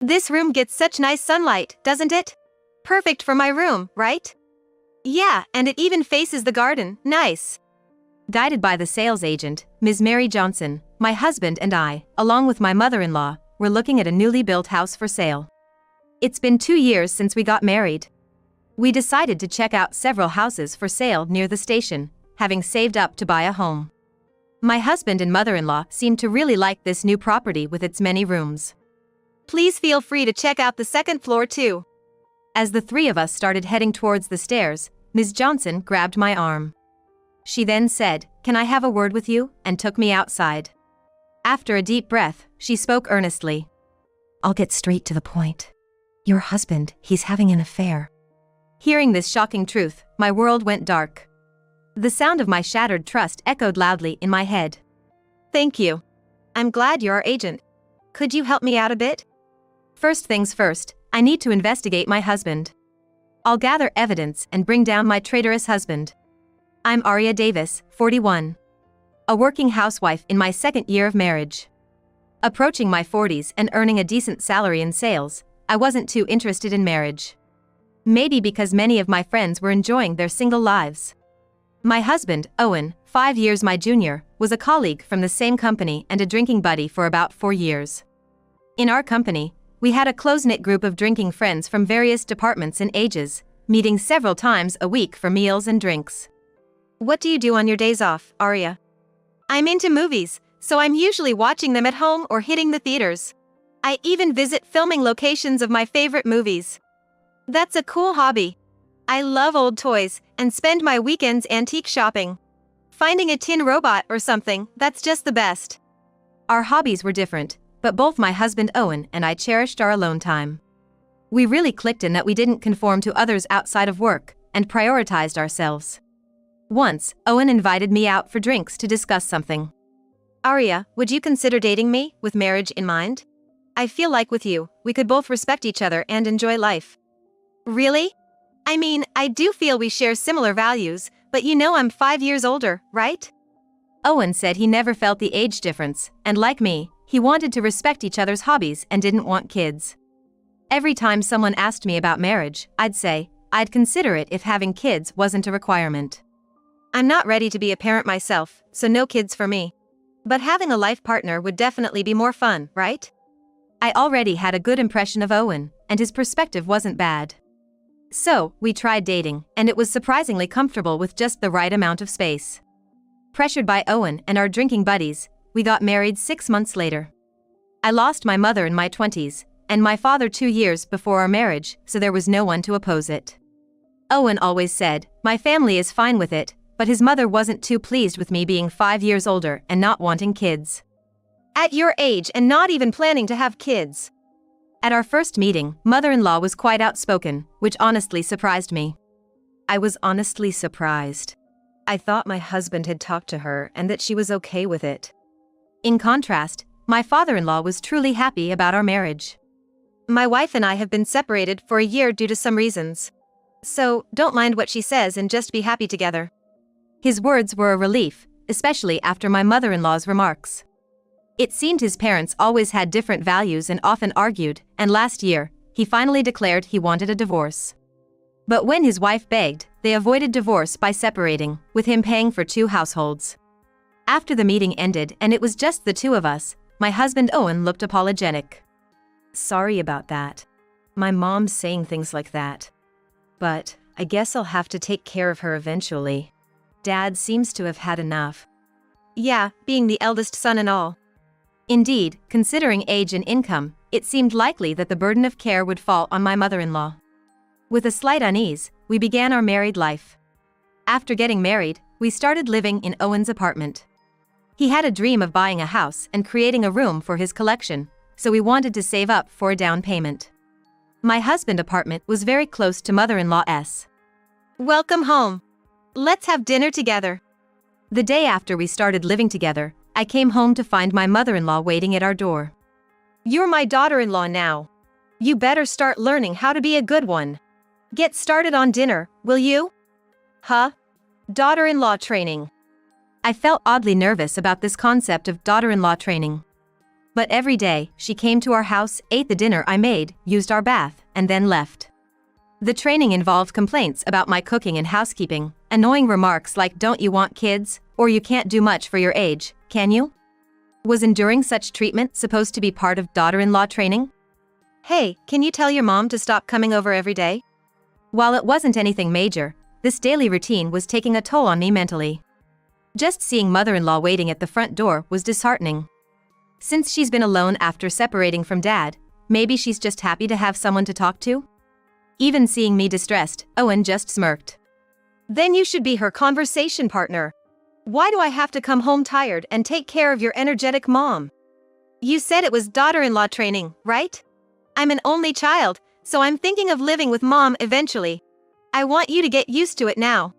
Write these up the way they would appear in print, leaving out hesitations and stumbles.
This room gets such nice sunlight, doesn't it? Perfect for my room, right? Yeah, and it even faces the garden, nice. Guided by the sales agent, Ms. Mary Johnson, my husband and I, along with my mother-in-law, were looking at a newly built house for sale. It's been 2 years since we got married. We decided to check out several houses for sale near the station, having saved up to buy a home. My husband and mother-in-law seemed to really like this new property with its many rooms. Please feel free to check out the second floor too. As the three of us started heading towards the stairs, Ms. Johnson grabbed my arm. She then said, "Can I have a word with you?" and took me outside. After a deep breath, she spoke earnestly. "I'll get straight to the point. Your husband, he's having an affair." Hearing this shocking truth, my world went dark. The sound of my shattered trust echoed loudly in my head. Thank you. I'm glad you're our agent. Could you help me out a bit? First things first, I need to investigate my husband. I'll gather evidence and bring down my traitorous husband. I'm Aria Davis, 41. A working housewife in my second year of marriage. Approaching my 40s and earning a decent salary in sales, I wasn't too interested in marriage. Maybe because many of my friends were enjoying their single lives. My husband, Owen, 5 years my junior, was a colleague from the same company and a drinking buddy for about 4 years. In our company, we had a close-knit group of drinking friends from various departments and ages, meeting several times a week for meals and drinks. What do you do on your days off, Aria? I'm into movies, so I'm usually watching them at home or hitting the theaters. I even visit filming locations of my favorite movies. That's a cool hobby. I love old toys and spend my weekends antique shopping. Finding a tin robot or something, that's just the best. Our hobbies were different, but both my husband Owen and I cherished our alone time. We really clicked in that we didn't conform to others outside of work and prioritized ourselves. Once, Owen invited me out for drinks to discuss something. Aria, would you consider dating me, with marriage in mind? I feel like with you, we could both respect each other and enjoy life. Really? I mean, I do feel we share similar values, but you know I'm 5 years older, right? Owen said he never felt the age difference, and like me, he wanted to respect each other's hobbies and didn't want kids. Every time someone asked me about marriage, I'd say, I'd consider it if having kids wasn't a requirement. I'm not ready to be a parent myself, so no kids for me. But having a life partner would definitely be more fun, right? I already had a good impression of Owen, and his perspective wasn't bad. So, we tried dating, and it was surprisingly comfortable with just the right amount of space. Pressured by Owen and our drinking buddies, we got married 6 months later. I lost my mother in my 20s, and my father 2 years before our marriage, so there was no one to oppose it. Owen always said, "My family is fine with it," but his mother wasn't too pleased with me being 5 years older and not wanting kids. At your age and not even planning to have kids. At our first meeting, mother-in-law was quite outspoken, which honestly surprised me. I was honestly surprised. I thought my husband had talked to her and that she was okay with it. In contrast, my father-in-law was truly happy about our marriage. My wife and I have been separated for a year due to some reasons. So, don't mind what she says and just be happy together. His words were a relief, especially after my mother-in-law's remarks. It seemed his parents always had different values and often argued, and last year, he finally declared he wanted a divorce. But when his wife begged, they avoided divorce by separating, with him paying for 2 households. After the meeting ended and it was just the 2 of us, my husband Owen looked apologetic. Sorry about that. My mom's saying things like that. But I guess I'll have to take care of her eventually. Dad seems to have had enough. Yeah, being the eldest son and all. Indeed, considering age and income, it seemed likely that the burden of care would fall on my mother-in-law. With a slight unease, we began our married life. After getting married, we started living in Owen's apartment. He had a dream of buying a house and creating a room for his collection, so we wanted to save up for a down payment. My husband's apartment was very close to mother-in-law's. Welcome home. Let's have dinner together. The day after we started living together, I came home to find my mother-in-law waiting at our door. You're my daughter-in-law now. You better start learning how to be a good one. Get started on dinner, will you? Huh? Daughter-in-law training. I felt oddly nervous about this concept of daughter-in-law training. But every day, she came to our house, ate the dinner I made, used our bath, and then left. The training involved complaints about my cooking and housekeeping, annoying remarks like "don't you want kids?" or "you can't do much for your age, can you?" Was enduring such treatment supposed to be part of daughter-in-law training? Hey, can you tell your mom to stop coming over every day? While it wasn't anything major, this daily routine was taking a toll on me mentally. Just seeing mother-in-law waiting at the front door was disheartening. Since she's been alone after separating from dad, maybe she's just happy to have someone to talk to? Even seeing me distressed, Owen just smirked. Then you should be her conversation partner. Why do I have to come home tired and take care of your energetic mom? You said it was daughter-in-law training, right? I'm an only child, so I'm thinking of living with mom eventually. I want you to get used to it now.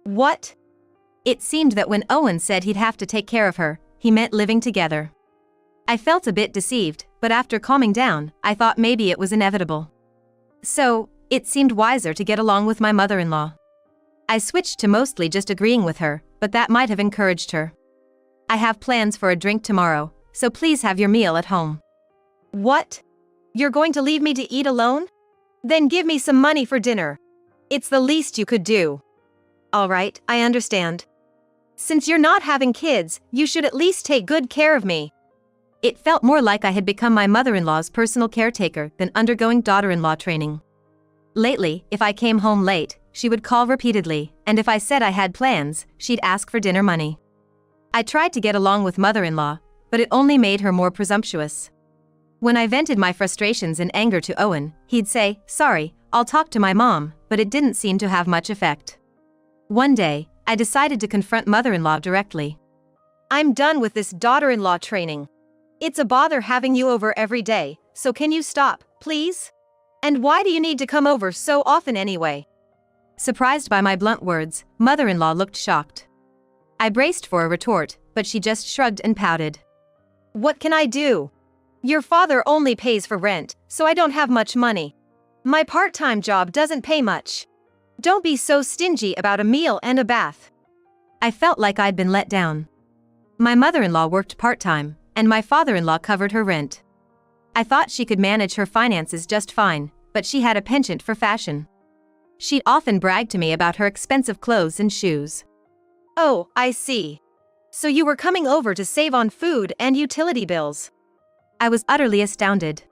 What? It seemed that when Owen said he'd have to take care of her, he meant living together. I felt a bit deceived, but after calming down, I thought maybe it was inevitable. So, it seemed wiser to get along with my mother-in-law. I switched to mostly just agreeing with her, but that might have encouraged her. I have plans for a drink tomorrow, so please have your meal at home. What? You're going to leave me to eat alone? Then give me some money for dinner. It's the least you could do. All right, I understand. Since you're not having kids, you should at least take good care of me. It felt more like I had become my mother-in-law's personal caretaker than undergoing daughter-in-law training. Lately, if I came home late, she would call repeatedly, and if I said I had plans, she'd ask for dinner money. I tried to get along with mother-in-law, but it only made her more presumptuous. When I vented my frustrations and anger to Owen, he'd say, "Sorry, I'll talk to my mom," but it didn't seem to have much effect. One day, I decided to confront mother-in-law directly. I'm done with this daughter-in-law training. It's a bother having you over every day, so can you stop, please? And why do you need to come over so often anyway? Surprised by my blunt words, mother-in-law looked shocked. I braced for a retort, but she just shrugged and pouted. What can I do? Your father only pays for rent, so I don't have much money. My part-time job doesn't pay much. Don't be so stingy about a meal and a bath. I felt like I'd been let down. My mother-in-law worked part-time, and my father-in-law covered her rent. I thought she could manage her finances just fine, but she had a penchant for fashion. She'd often brag to me about her expensive clothes and shoes. Oh, I see. So you were coming over to save on food and utility bills. I was utterly astounded.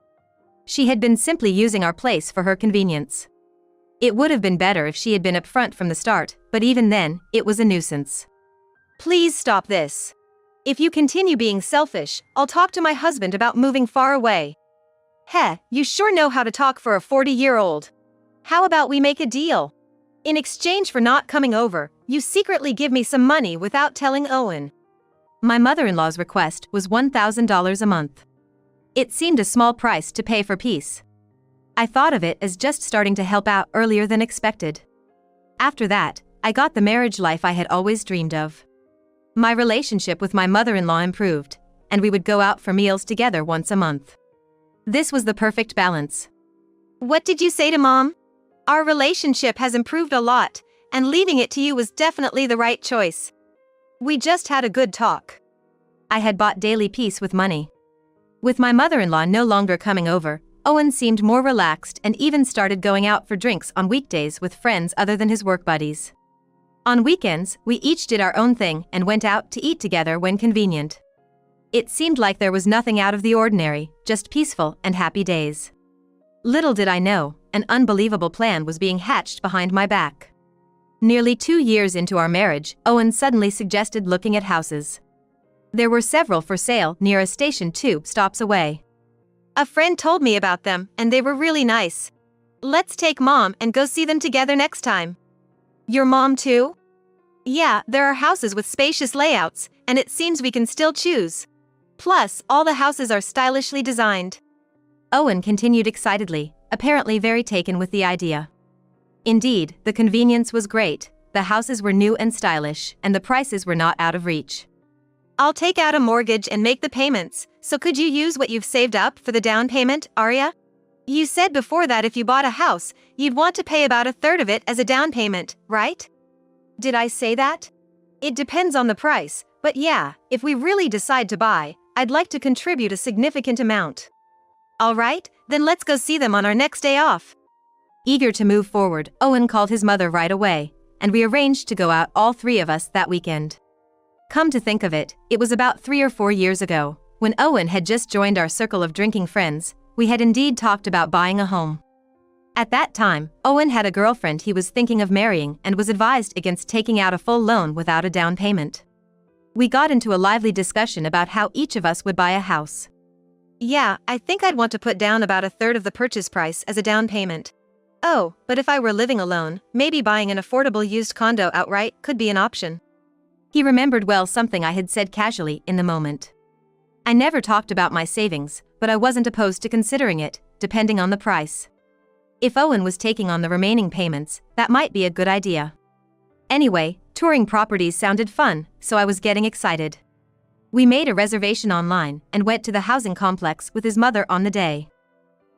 She had been simply using our place for her convenience. It would have been better if she had been upfront from the start, but even then, it was a nuisance. Please stop this. If you continue being selfish, I'll talk to my husband about moving far away. Heh, you sure know how to talk for a 40-year-old. How about we make a deal? In exchange for not coming over, you secretly give me some money without telling Owen. My mother-in-law's request was $1,000 a month. It seemed a small price to pay for peace. I thought of it as just starting to help out earlier than expected. After that, I got the marriage life I had always dreamed of. My relationship with my mother-in-law improved, and we would go out for meals together once a month. This was the perfect balance. What did you say to Mom? Our relationship has improved a lot, and leaving it to you was definitely the right choice. We just had a good talk. I had bought daily peace with money. With my mother-in-law no longer coming over, Owen seemed more relaxed and even started going out for drinks on weekdays with friends other than his work buddies. On weekends, we each did our own thing and went out to eat together when convenient. It seemed like there was nothing out of the ordinary, just peaceful and happy days. Little did I know, an unbelievable plan was being hatched behind my back. Nearly 2 years into our marriage, Owen suddenly suggested looking at houses. There were several for sale near a station 2 stops away. A friend told me about them, and they were really nice. Let's take Mom and go see them together next time. Your mom too? Yeah, there are houses with spacious layouts, and it seems we can still choose. Plus, all the houses are stylishly designed. Owen continued excitedly, apparently very taken with the idea. Indeed, the convenience was great, the houses were new and stylish, and the prices were not out of reach. I'll take out a mortgage and make the payments, so could you use what you've saved up for the down payment, Arya? You said before that if you bought a house, you'd want to pay about a third of it as a down payment, right? Did I say that? It depends on the price, but yeah, if we really decide to buy, I'd like to contribute a significant amount. All right, then let's go see them on our next day off. Eager to move forward, Owen called his mother right away, and we arranged to go out, all three of us, that weekend. Come to think of it, it was about 3 or 4 years ago, when Owen had just joined our circle of drinking friends. We had indeed talked about buying a home. At that time, Owen had a girlfriend he was thinking of marrying and was advised against taking out a full loan without a down payment. We got into a lively discussion about how each of us would buy a house. Yeah, I think I'd want to put down about a third of the purchase price as a down payment. Oh, but if I were living alone, maybe buying an affordable used condo outright could be an option. He remembered well something I had said casually in the moment. I never talked about my savings, but I wasn't opposed to considering it, depending on the price. If Owen was taking on the remaining payments, that might be a good idea. Anyway, touring properties sounded fun, so I was getting excited. We made a reservation online and went to the housing complex with his mother on the day.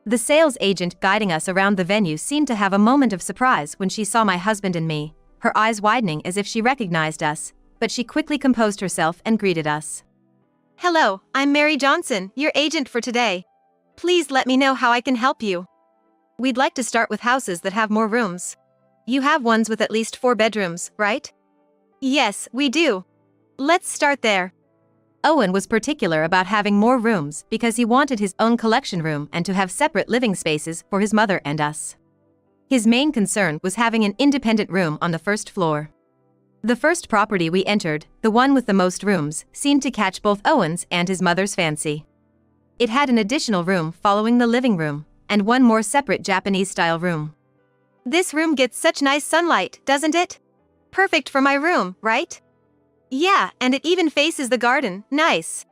The sales agent guiding us around the venue seemed to have a moment of surprise when she saw my husband and me, her eyes widening as if she recognized us, but she quickly composed herself and greeted us. Hello, I'm Mary Johnson, your agent for today. Please let me know how I can help you. We'd like to start with houses that have more rooms. You have ones with at least 4 bedrooms, right? Yes, we do. Let's start there. Owen was particular about having more rooms because he wanted his own collection room and to have separate living spaces for his mother and us. His main concern was having an independent room on the first floor. The first property we entered, the one with the most rooms, seemed to catch both Owen's and his mother's fancy. It had an additional room following the living room, and one more separate Japanese-style room. This room gets such nice sunlight, doesn't it? Perfect for my room, right? Yeah, and it even faces the garden, nice.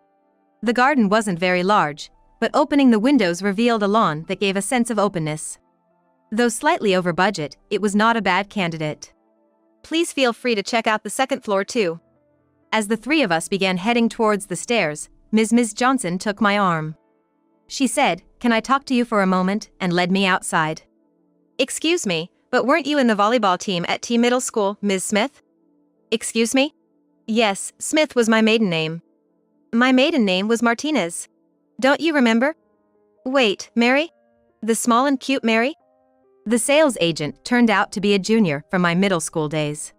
The garden wasn't very large, but opening the windows revealed a lawn that gave a sense of openness. Though slightly over budget, it was not a bad candidate. Please feel free to check out the second floor too. As the three of us began heading towards the stairs, Ms. Johnson took my arm. She said, "Can I talk to you for a moment?" and led me outside. Excuse me, but weren't you in the volleyball team at T Middle School, Ms. Smith? Excuse me? Yes, Smith was my maiden name. My maiden name was Martinez. Don't you remember? Wait, Mary? The small and cute Mary? The sales agent turned out to be a junior from my middle school days.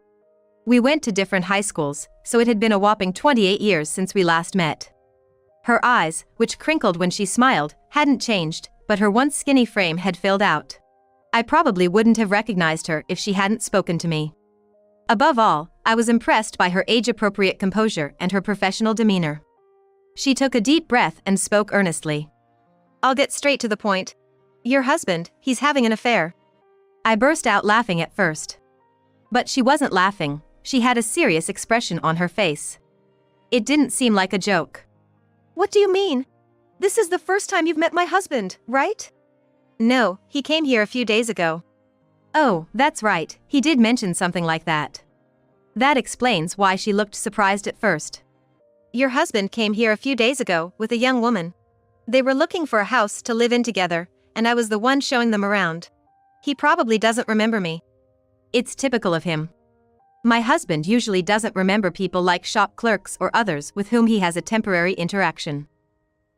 We went to different high schools, so it had been a whopping 28 years since we last met. Her eyes, which crinkled when she smiled, hadn't changed, but her once skinny frame had filled out. I probably wouldn't have recognized her if she hadn't spoken to me. Above all, I was impressed by her age-appropriate composure and her professional demeanor. She took a deep breath and spoke earnestly. I'll get straight to the point. Your husband, he's having an affair. I burst out laughing at first. But she wasn't laughing, she had a serious expression on her face. It didn't seem like a joke. What do you mean? This is the first time you've met my husband, right? No, he came here a few days ago. Oh, that's right, he did mention something like that. That explains why she looked surprised at first. Your husband came here a few days ago with a young woman. They were looking for a house to live in together, and I was the one showing them around. He probably doesn't remember me. It's typical of him. My husband usually doesn't remember people like shop clerks or others with whom he has a temporary interaction.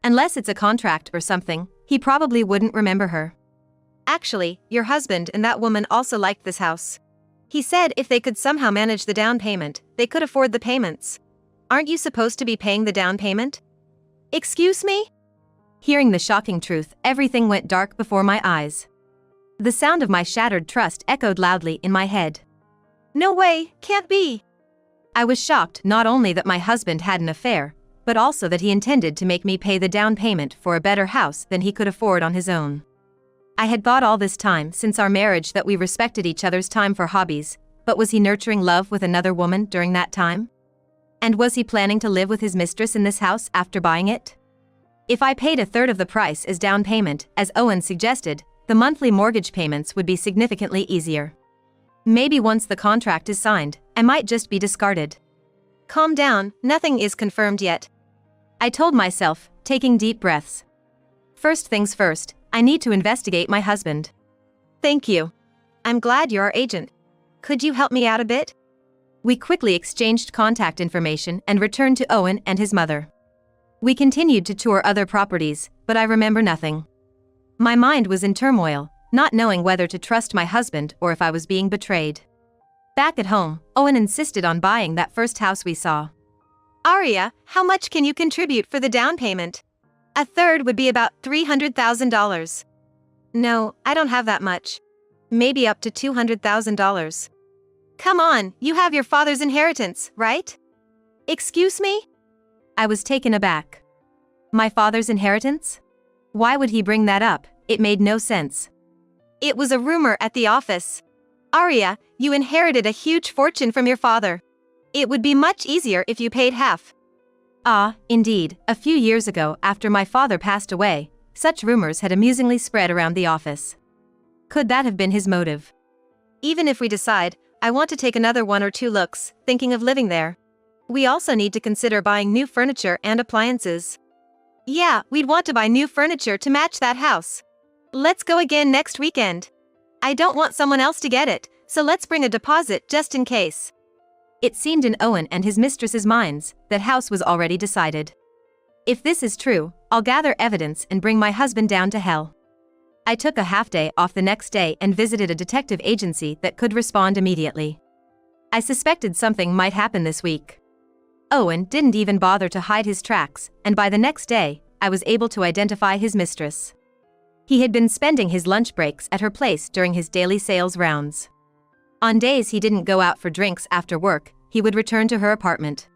Unless it's a contract or something, he probably wouldn't remember her. Actually, your husband and that woman also liked this house. He said if they could somehow manage the down payment, they could afford the payments. Aren't you supposed to be paying the down payment? Excuse me? Hearing the shocking truth, everything went dark before my eyes. The sound of my shattered trust echoed loudly in my head. No way, can't be. I was shocked not only that my husband had an affair, but also that he intended to make me pay the down payment for a better house than he could afford on his own. I had thought all this time since our marriage that we respected each other's time for hobbies, but was he nurturing love with another woman during that time? And was he planning to live with his mistress in this house after buying it? If I paid a third of the price as down payment, as Owen suggested, the monthly mortgage payments would be significantly easier. Maybe once the contract is signed, I might just be discarded. Calm down, nothing is confirmed yet. I told myself, taking deep breaths. First things first, I need to investigate my husband. Thank you. I'm glad you're our agent. Could you help me out a bit? We quickly exchanged contact information and returned to Owen and his mother. We continued to tour other properties, but I remember nothing. My mind was in turmoil, not knowing whether to trust my husband or if I was being betrayed. Back at home, Owen insisted on buying that first house we saw. Aria, how much can you contribute for the down payment? A third would be about $300,000. No, I don't have that much. Maybe up to $200,000. Come on, you have your father's inheritance, right? Excuse me? I was taken aback. My father's inheritance? Why would he bring that up? It made no sense. It was a rumor at the office. Aria, you inherited a huge fortune from your father. It would be much easier if you paid half. Ah, indeed, a few years ago after my father passed away, such rumors had amusingly spread around the office. Could that have been his motive? Even if we decide, I want to take another 1 or 2 looks, thinking of living there. We also need to consider buying new furniture and appliances. Yeah, we'd want to buy new furniture to match that house. Let's go again next weekend. I don't want someone else to get it, so let's bring a deposit just in case. It seemed in Owen and his mistress's minds that house was already decided. If this is true, I'll gather evidence and bring my husband down to hell. I took a half-day off the next day and visited a detective agency that could respond immediately. I suspected something might happen this week. Owen didn't even bother to hide his tracks, and by the next day, I was able to identify his mistress. He had been spending his lunch breaks at her place during his daily sales rounds. On days he didn't go out for drinks after work, he would return to her apartment.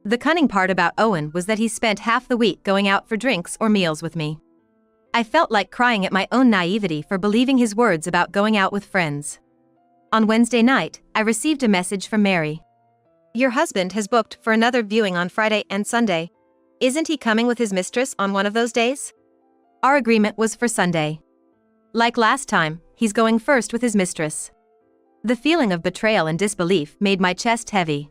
The cunning part about Owen was that he spent half the week going out for drinks or meals with me. I felt like crying at my own naivety for believing his words about going out with friends. On Wednesday night, I received a message from Mary. Your husband has booked for another viewing on Friday and Sunday. Isn't he coming with his mistress on one of those days? Our agreement was for Sunday. Like last time, he's going first with his mistress. The feeling of betrayal and disbelief made my chest heavy.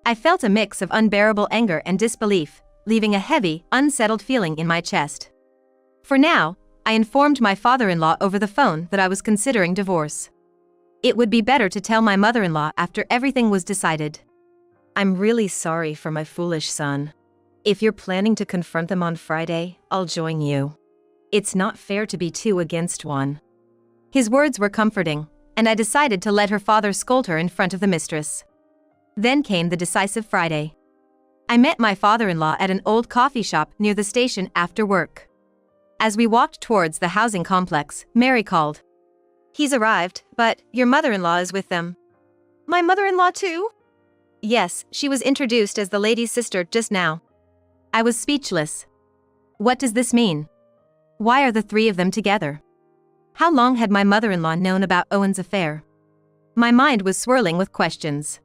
I felt a mix of unbearable anger and disbelief, leaving a heavy, unsettled feeling in my chest. For now, I informed my father-in-law over the phone that I was considering divorce. It would be better to tell my mother-in-law after everything was decided. I'm really sorry for my foolish son. If you're planning to confront them on Friday, I'll join you. It's not fair to be 2 against 1. His words were comforting, and I decided to let her father scold her in front of the mistress. Then came the decisive Friday. I met my father-in-law at an old coffee shop near the station after work. As we walked towards the housing complex, Mary called. He's arrived, but your mother-in-law is with them. My mother-in-law too? Yes, she was introduced as the lady's sister just now. I was speechless. What does this mean? Why are the 3 of them together? How long had my mother-in-law known about Owen's affair? My mind was swirling with questions.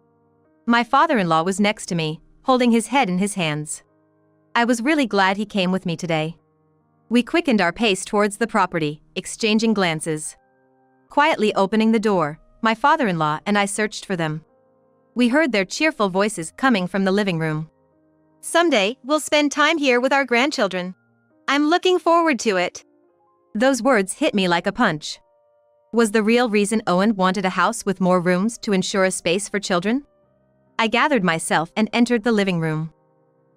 My father-in-law was next to me, holding his head in his hands. I was really glad he came with me today. We quickened our pace towards the property, exchanging glances. Quietly opening the door, my father-in-law and I searched for them. We heard their cheerful voices coming from the living room. Someday, we'll spend time here with our grandchildren. I'm looking forward to it. Those words hit me like a punch. Was the real reason Owen wanted a house with more rooms to ensure a space for children? I gathered myself and entered the living room.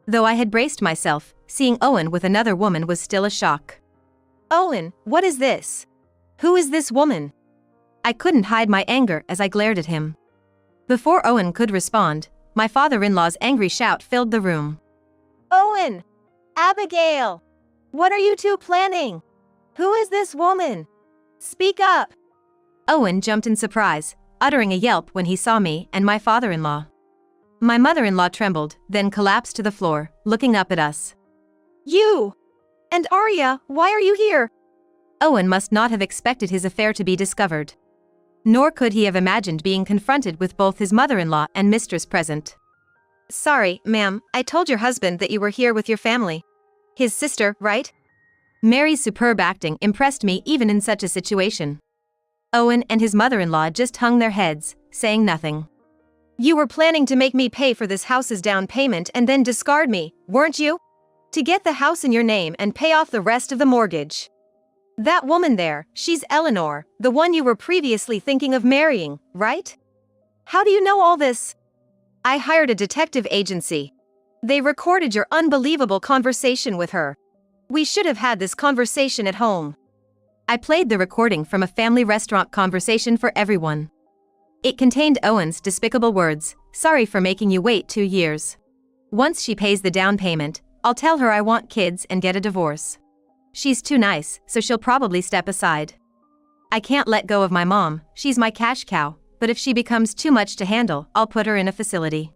Though I had braced myself, seeing Owen with another woman was still a shock. Owen, what is this? Who is this woman? I couldn't hide my anger as I glared at him. Before Owen could respond, my father-in-law's angry shout filled the room. Owen! Abigail! What are you 2 planning? Who is this woman? Speak up! Owen jumped in surprise, uttering a yelp when he saw me and my father-in-law. My mother-in-law trembled, then collapsed to the floor, looking up at us. You! And Aria, why are you here? Owen must not have expected his affair to be discovered. Nor could he have imagined being confronted with both his mother-in-law and mistress present. Sorry, ma'am, I told your husband that you were here with your family. His sister, right? Mary's superb acting impressed me even in such a situation. Owen and his mother-in-law just hung their heads, saying nothing. You were planning to make me pay for this house's down payment and then discard me, weren't you? To get the house in your name and pay off the rest of the mortgage. That woman there, she's Eleanor, the one you were previously thinking of marrying, right? How do you know all this? I hired a detective agency. They recorded your unbelievable conversation with her. We should have had this conversation at home. I played the recording from a family restaurant conversation for everyone. It contained Owen's despicable words, "Sorry for making you wait 2 years. Once she pays the down payment, I'll tell her I want kids and get a divorce. She's too nice, so she'll probably step aside. I can't let go of my mom, she's my cash cow, but if she becomes too much to handle, I'll put her in a facility."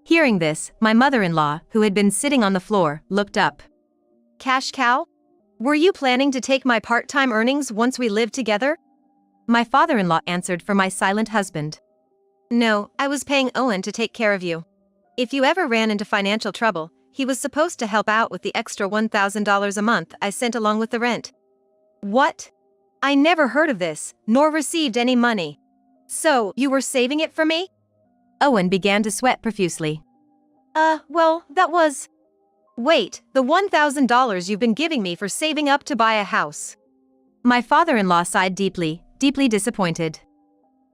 Hearing this, my mother-in-law, who had been sitting on the floor, looked up. "Cash cow? Were you planning to take my part-time earnings once we lived together?" My father-in-law answered for my silent husband. "No, I was paying Owen to take care of you. If you ever ran into financial trouble, he was supposed to help out with the extra $1,000 a month I sent along with the rent." "What? I never heard of this, nor received any money. So, you were saving it for me?" Owen began to sweat profusely. Well, that was... Wait, the $1,000 you've been giving me for saving up to buy a house." My father-in-law sighed deeply, deeply disappointed.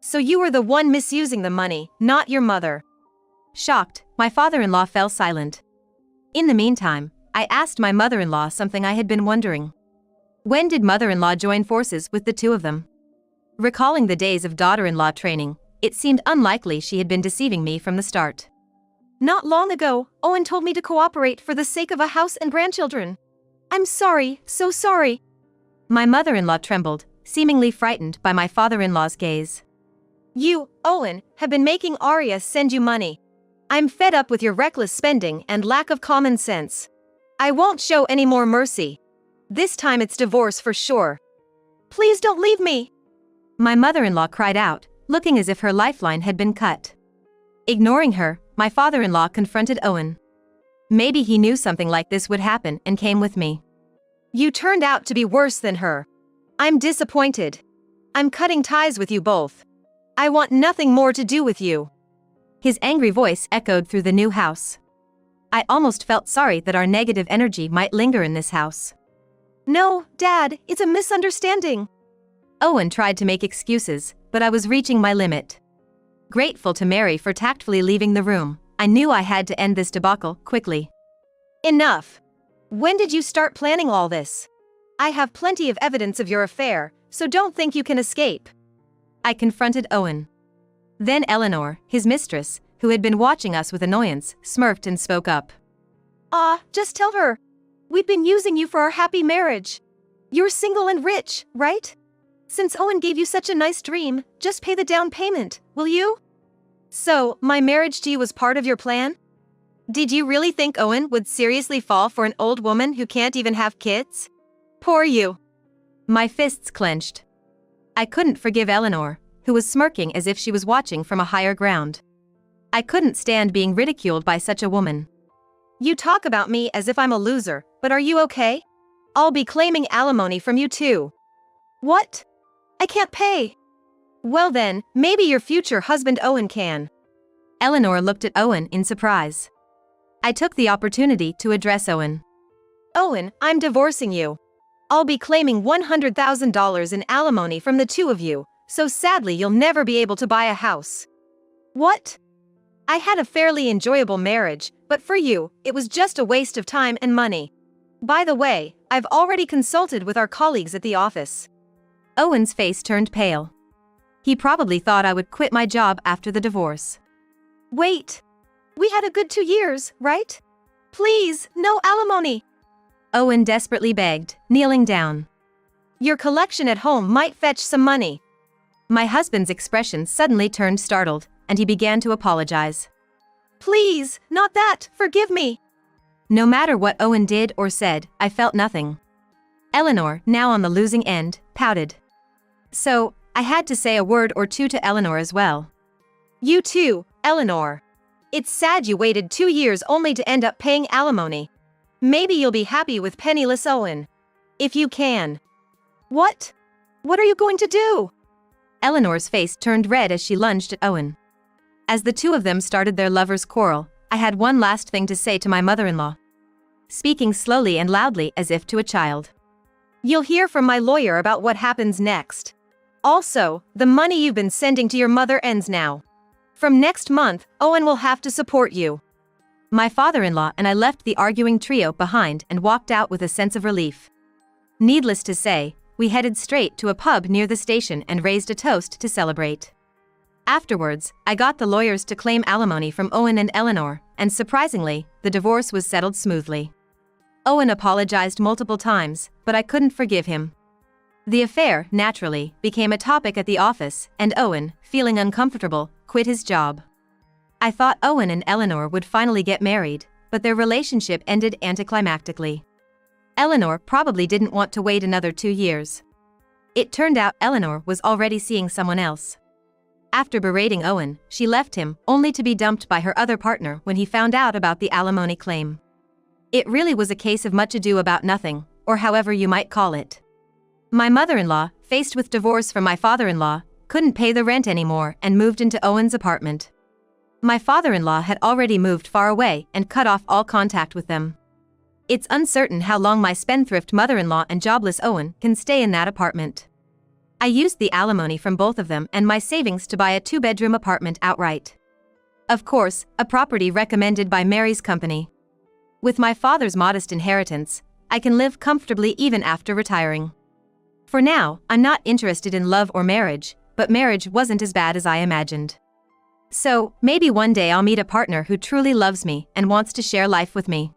"So you were the one misusing the money, not your mother." Shocked, my father-in-law fell silent. In the meantime, I asked my mother-in-law something I had been wondering. When did mother-in-law join forces with the two of them? Recalling the days of daughter-in-law training, it seemed unlikely she had been deceiving me from the start. "Not long ago, Owen told me to cooperate for the sake of a house and grandchildren. I'm sorry, so sorry." My mother-in-law trembled, seemingly frightened by my father-in-law's gaze. "You, Owen, have been making Arya send you money. I'm fed up with your reckless spending and lack of common sense. I won't show any more mercy. This time it's divorce for sure. Please don't leave me." My mother-in-law cried out, looking as if her lifeline had been cut. Ignoring her, my father-in-law confronted Owen. Maybe he knew something like this would happen and came with me. "You turned out to be worse than her. I'm disappointed. I'm cutting ties with you both. I want nothing more to do with you." His angry voice echoed through the new house. I almost felt sorry that our negative energy might linger in this house. "No, Dad, it's a misunderstanding." Owen tried to make excuses, but I was reaching my limit. Grateful to Mary for tactfully leaving the room, I knew I had to end this debacle quickly. "Enough. When did you start planning all this? I have plenty of evidence of your affair, so don't think you can escape." I confronted Owen. Then Eleanor, his mistress, who had been watching us with annoyance, smirked and spoke up. Just tell her. We've been using you for our happy marriage. You're single and rich, right? Since Owen gave you such a nice dream, just pay the down payment, will you?" "So, my marriage to you was part of your plan? Did you really think Owen would seriously fall for an old woman who can't even have kids? Poor you." My fists clenched. I couldn't forgive Eleanor, who was smirking as if she was watching from a higher ground. I couldn't stand being ridiculed by such a woman. "You talk about me as if I'm a loser, but are you okay? I'll be claiming alimony from you too." "What? I can't pay." "Well then, maybe your future husband Owen can." Eleanor looked at Owen in surprise. I took the opportunity to address Owen. "Owen, I'm divorcing you. I'll be claiming $100,000 in alimony from the two of you, so sadly you'll never be able to buy a house." "What? I had a fairly enjoyable marriage, but for you, it was just a waste of time and money. By the way, I've already consulted with our colleagues at the office." Owen's face turned pale. He probably thought I would quit my job after the divorce. "Wait. We had a good 2 years, right? Please, no alimony." Owen desperately begged, kneeling down. "Your collection at home might fetch some money." My husband's expression suddenly turned startled, and he began to apologize. "Please, not that, forgive me." No matter what Owen did or said, I felt nothing. Eleanor, now on the losing end, pouted. So, I had to say a word or two to Eleanor as well. "You too, Eleanor. It's sad you waited 2 years only to end up paying alimony. Maybe you'll be happy with penniless Owen. If you can." "What? What are you going to do?" Eleanor's face turned red as she lunged at Owen. As the two of them started their lovers' quarrel, I had one last thing to say to my mother-in-law. Speaking slowly and loudly as if to a child. "You'll hear from my lawyer about what happens next. Also, the money you've been sending to your mother ends now. From next month, Owen will have to support you." My father-in-law and I left the arguing trio behind and walked out with a sense of relief. Needless to say, we headed straight to a pub near the station and raised a toast to celebrate. Afterwards, I got the lawyers to claim alimony from Owen and Eleanor, and surprisingly, the divorce was settled smoothly. Owen apologized multiple times, but I couldn't forgive him. The affair, naturally, became a topic at the office, and Owen, feeling uncomfortable, quit his job. I thought Owen and Eleanor would finally get married, but their relationship ended anticlimactically. Eleanor probably didn't want to wait another 2 years. It turned out Eleanor was already seeing someone else. After berating Owen, she left him, only to be dumped by her other partner when he found out about the alimony claim. It really was a case of much ado about nothing, or however you might call it. My mother-in-law, faced with divorce from my father-in-law, couldn't pay the rent anymore and moved into Owen's apartment. My father-in-law had already moved far away and cut off all contact with them. It's uncertain how long my spendthrift mother-in-law and jobless Owen can stay in that apartment. I used the alimony from both of them and my savings to buy a 2-bedroom apartment outright. Of course, a property recommended by Mary's company. With my father's modest inheritance, I can live comfortably even after retiring. For now, I'm not interested in love or marriage, but marriage wasn't as bad as I imagined. So, maybe one day I'll meet a partner who truly loves me and wants to share life with me.